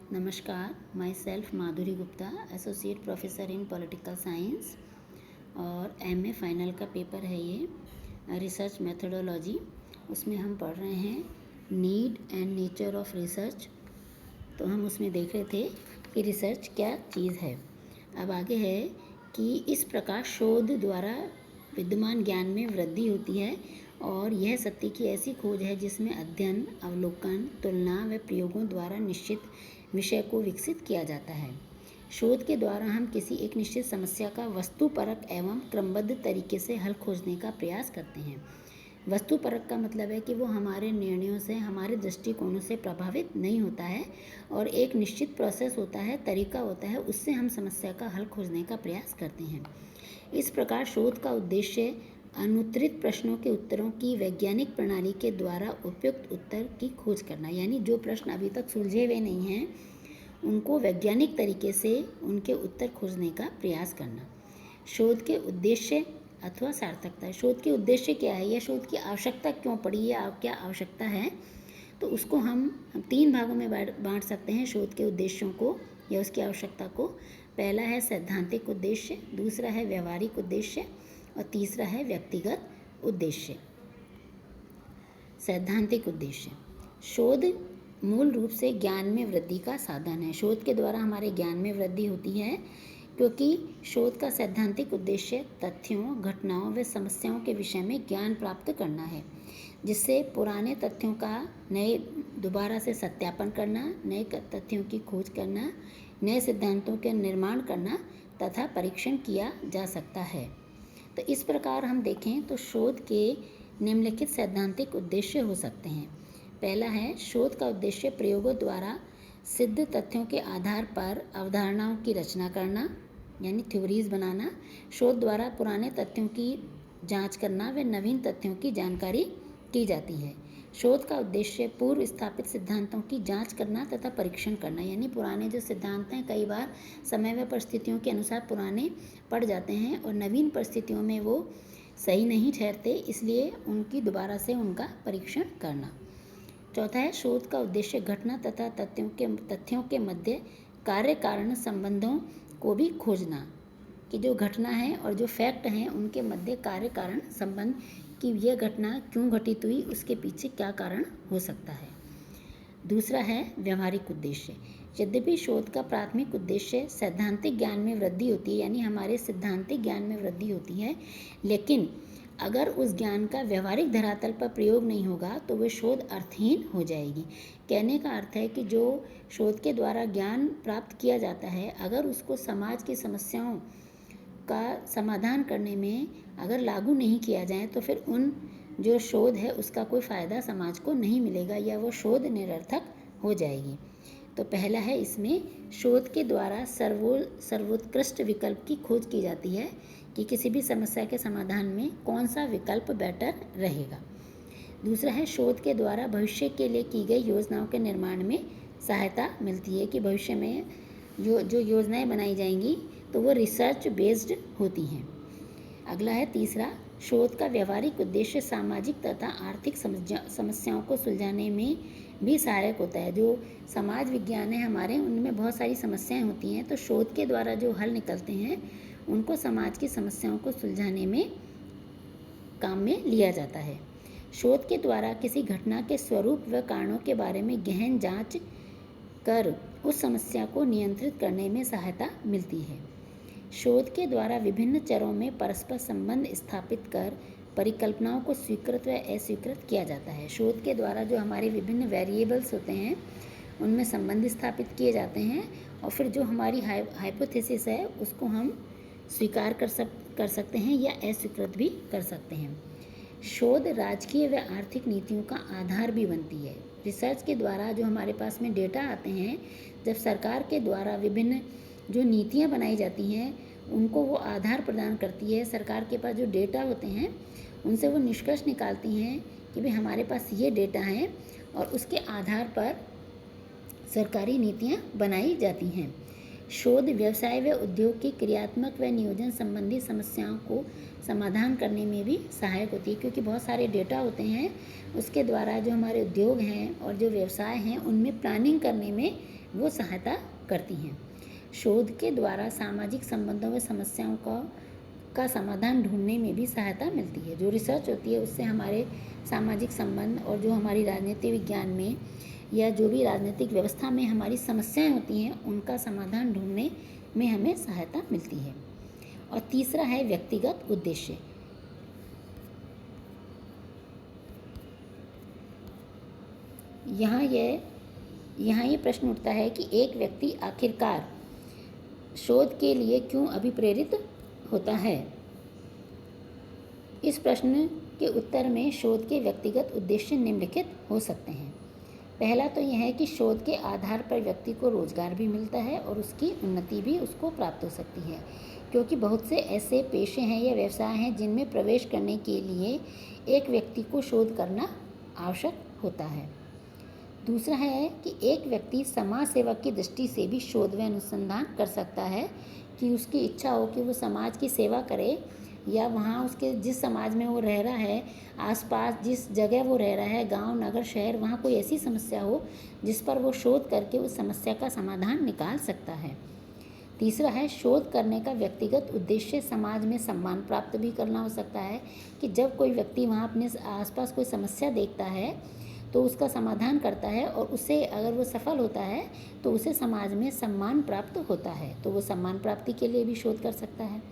नमस्कार, my self Madhuri Gupta, associate professor in political science और MA final का paper है ये रिसर्च मेथोडोलॉजी। उसमें हम पढ़ रहे हैं need and nature of research. तो हम उसमें देख रहे थे कि रिसर्च क्या चीज़ है। अब आगे है कि इस प्रकार शोध द्वारा विद्यमान ज्ञान में वृद्धि होती है और यह सत्य की ऐसी खोज है जिसमें अध्ययन, अवलोकन, तुलना व प्रयोगों द्वारा निश्चित विषय को विकसित किया जाता है। शोध के द्वारा हम किसी एक निश्चित समस्या का वस्तुपरक एवं क्रमबद्ध तरीके से हल खोजने का प्रयास करते हैं। वस्तुपरक का मतलब है कि वो हमारे निर्णयों से, हमारे दृष्टिकोणों से प्रभावित नहीं होता है और एक निश्चित प्रोसेस होता है, तरीका होता है, उससे हम समस्या का हल खोजने का प्रयास करते हैं। इस प्रकार शोध का उद्देश्य अनुत्तरित प्रश्नों के उत्तरों की वैज्ञानिक प्रणाली के द्वारा उपयुक्त उत्तर की खोज करना, यानी जो प्रश्न अभी तक सुलझे हुए नहीं हैं उनको वैज्ञानिक तरीके से उनके उत्तर खोजने का प्रयास करना। शोध के उद्देश्य अथवा सार्थकता। शोध के उद्देश्य क्या है, या शोध की आवश्यकता क्यों पड़ी, या क्या आवश्यकता है, तो उसको हम 3 भागों में बांट सकते हैं शोध के उद्देश्यों को या उसकी आवश्यकता को। पहला है सैद्धांतिक उद्देश्य, दूसरा है व्यवहारिक उद्देश्य और तीसरा है व्यक्तिगत उद्देश्य। सैद्धांतिक उद्देश्य। शोध मूल रूप से ज्ञान में वृद्धि का साधन है। शोध के द्वारा हमारे ज्ञान में वृद्धि होती है क्योंकि शोध का सैद्धांतिक उद्देश्य तथ्यों, घटनाओं व समस्याओं के विषय में ज्ञान प्राप्त करना है, जिससे पुराने तथ्यों का दोबारा से सत्यापन करना, नए तथ्यों की खोज करना, नए सिद्धांतों के निर्माण करना तथा परीक्षण किया जा सकता है। तो इस प्रकार हम देखें तो शोध के निम्नलिखित सैद्धांतिक उद्देश्य हो सकते हैं। पहला है शोध का उद्देश्य प्रयोगों द्वारा सिद्ध तथ्यों के आधार पर अवधारणाओं की रचना करना, यानी थ्योरीज बनाना। शोध द्वारा पुराने तथ्यों की जांच करना व नवीन तथ्यों की जानकारी की जाती है। शोध का उद्देश्य पूर्व स्थापित सिद्धांतों की जांच करना तथा परीक्षण करना, यानी पुराने जो सिद्धांत हैं कई बार समय व परिस्थितियों के अनुसार पुराने पड़ जाते हैं और नवीन परिस्थितियों में वो सही नहीं ठहरते, इसलिए उनकी दोबारा से उनका परीक्षण करना। चौथा है शोध का उद्देश्य घटना तथा तथ्यों के मध्य कार्य कारण संबंधों को भी खोजना, कि जो घटना है और जो फैक्ट हैं उनके मध्य कार्य कारण संबंध, कि यह घटना क्यों घटित हुई, उसके पीछे क्या कारण हो सकता है। दूसरा है व्यवहारिक उद्देश्य। यद्यपि शोध का प्राथमिक उद्देश्य सैद्धांतिक ज्ञान में वृद्धि होती है, यानी हमारे सिद्धांतिक ज्ञान में वृद्धि होती है, लेकिन अगर उस ज्ञान का व्यवहारिक धरातल पर प्रयोग नहीं होगा तो वह शोध अर्थहीन हो जाएगी। कहने का अर्थ है कि जो शोध के द्वारा ज्ञान प्राप्त किया जाता है, अगर उसको समाज की समस्याओं का समाधान करने में अगर लागू नहीं किया जाए तो फिर उन जो शोध है उसका कोई फ़ायदा समाज को नहीं मिलेगा या वो शोध निरर्थक हो जाएगी। तो पहला है इसमें शोध के द्वारा सर्वोत्कृष्ट विकल्प की खोज की जाती है कि किसी भी समस्या के समाधान में कौन सा विकल्प बेटर रहेगा। दूसरा है शोध के द्वारा भविष्य के लिए की गई योजनाओं के निर्माण में सहायता मिलती है, कि भविष्य में जो योजनाएं बनाई जाएंगी तो वो रिसर्च बेस्ड होती हैं। अगला है तीसरा, शोध का व्यवहारिक उद्देश्य सामाजिक तथा आर्थिक समस्याओं को सुलझाने में भी सहायक होता है। जो समाज विज्ञान है हमारे, उनमें बहुत सारी समस्याएं होती हैं, तो शोध के द्वारा जो हल निकलते हैं उनको समाज की समस्याओं को सुलझाने में काम में लिया जाता है। शोध के द्वारा किसी घटना के स्वरूप व कारणों के बारे में गहन जांच कर उस समस्या को नियंत्रित करने में सहायता मिलती है। शोध के द्वारा विभिन्न चरों में परस्पर संबंध स्थापित कर परिकल्पनाओं को स्वीकृत व अस्वीकृत किया जाता है। शोध के द्वारा जो हमारे विभिन्न वेरिएबल्स होते हैं उनमें संबंध स्थापित किए जाते हैं और फिर जो हमारी हाइपोथेसिस है उसको हम स्वीकार कर सकते हैं या अस्वीकृत भी कर सकते हैं। शोध राजकीय व आर्थिक नीतियों का आधार भी बनती है। रिसर्च के द्वारा जो हमारे पास में डेटा आते हैं, जब सरकार के द्वारा विभिन्न जो नीतियाँ बनाई जाती हैं उनको वो आधार प्रदान करती है। सरकार के पास जो डेटा होते हैं उनसे वो निष्कर्ष निकालती हैं कि भाई हमारे पास ये डेटा हैं और उसके आधार पर सरकारी नीतियाँ बनाई जाती हैं। शोध व्यवसाय व उद्योग की क्रियात्मक व नियोजन संबंधी समस्याओं को समाधान करने में भी सहायक होती है, क्योंकि बहुत सारे डेटा होते हैं उसके द्वारा जो हमारे उद्योग हैं और जो व्यवसाय हैं उनमें प्लानिंग करने में वो सहायता करती हैं। शोध के द्वारा सामाजिक संबंधों व समस्याओं का समाधान ढूंढने में भी सहायता मिलती है। जो रिसर्च होती है उससे हमारे सामाजिक संबंध और जो हमारी राजनीति विज्ञान में या जो भी राजनीतिक व्यवस्था में हमारी समस्याएं होती हैं उनका समाधान ढूंढने में हमें सहायता मिलती है। और तीसरा है व्यक्तिगत उद्देश्य। यहाँ ये प्रश्न उठता है कि एक व्यक्ति आखिरकार शोध के लिए क्यों अभिप्रेरित होता है। इस प्रश्न के उत्तर में शोध के व्यक्तिगत उद्देश्य निम्नलिखित हो सकते हैं। पहला तो यह है कि शोध के आधार पर व्यक्ति को रोजगार भी मिलता है और उसकी उन्नति भी उसको प्राप्त हो सकती है, क्योंकि बहुत से ऐसे पेशे हैं या व्यवसाय हैं जिनमें प्रवेश करने के लिए एक व्यक्ति को शोध करना आवश्यक होता है। दूसरा है कि एक व्यक्ति समाज सेवा की दृष्टि से भी शोध व अनुसंधान कर सकता है, कि उसकी इच्छा हो कि वो समाज की सेवा करे या वहाँ उसके जिस समाज में वो रह रहा है, आसपास जिस जगह वो रह रहा है, गांव, नगर, शहर, वहाँ कोई ऐसी समस्या हो जिस पर वो शोध करके उस समस्या का समाधान निकाल सकता है। तीसरा है शोध करने का व्यक्तिगत उद्देश्य समाज में सम्मान प्राप्त भी करना हो सकता है, कि जब कोई व्यक्ति वहाँ अपने आसपास कोई समस्या देखता है तो उसका समाधान करता है और उसे अगर वो सफल होता है तो उसे समाज में सम्मान प्राप्त होता है, तो वो सम्मान प्राप्ति के लिए भी शोध कर सकता है।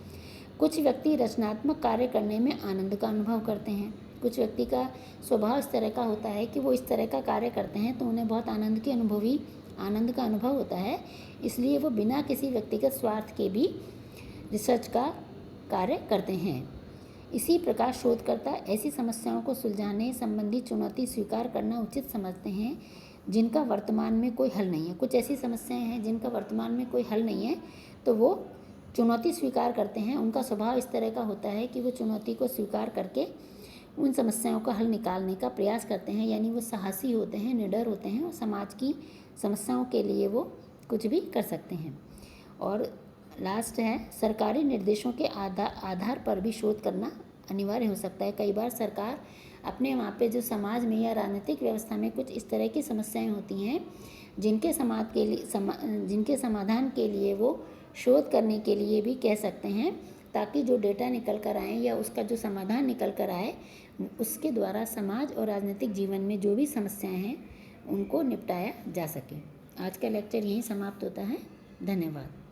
कुछ व्यक्ति रचनात्मक कार्य करने में आनंद का अनुभव करते हैं। कुछ व्यक्ति का स्वभाव इस तरह का होता है कि वो इस तरह का कार्य करते हैं तो उन्हें बहुत आनंद का अनुभव होता है, इसलिए वो बिना किसी व्यक्तिगत स्वार्थ के भी रिसर्च का कार्य करते हैं। इसी प्रकार शोधकर्ता ऐसी समस्याओं को सुलझाने संबंधी चुनौती स्वीकार करना उचित समझते हैं जिनका वर्तमान में कोई हल नहीं है। कुछ ऐसी समस्याएं हैं जिनका वर्तमान में कोई हल नहीं है, तो वो चुनौती स्वीकार करते हैं। उनका स्वभाव इस तरह का होता है कि वो चुनौती को स्वीकार करके उन समस्याओं का हल निकालने का प्रयास करते हैं, यानी वो साहसी होते हैं, निडर होते हैं और समाज की समस्याओं के लिए वो कुछ भी कर सकते हैं। और लास्ट है सरकारी निर्देशों के आधार पर भी शोध करना अनिवार्य हो सकता है। कई बार सरकार अपने वहाँ पे जो समाज में या राजनीतिक व्यवस्था में कुछ इस तरह की समस्याएं होती हैं जिनके समाधान के लिए वो शोध करने के लिए भी कह सकते हैं, ताकि जो डेटा निकल कर आए या उसका जो समाधान निकल कर आए उसके द्वारा समाज और राजनीतिक जीवन में जो भी समस्याएं हैं उनको निपटाया जा सके। आज का लेक्चर यहीं समाप्त होता है। धन्यवाद।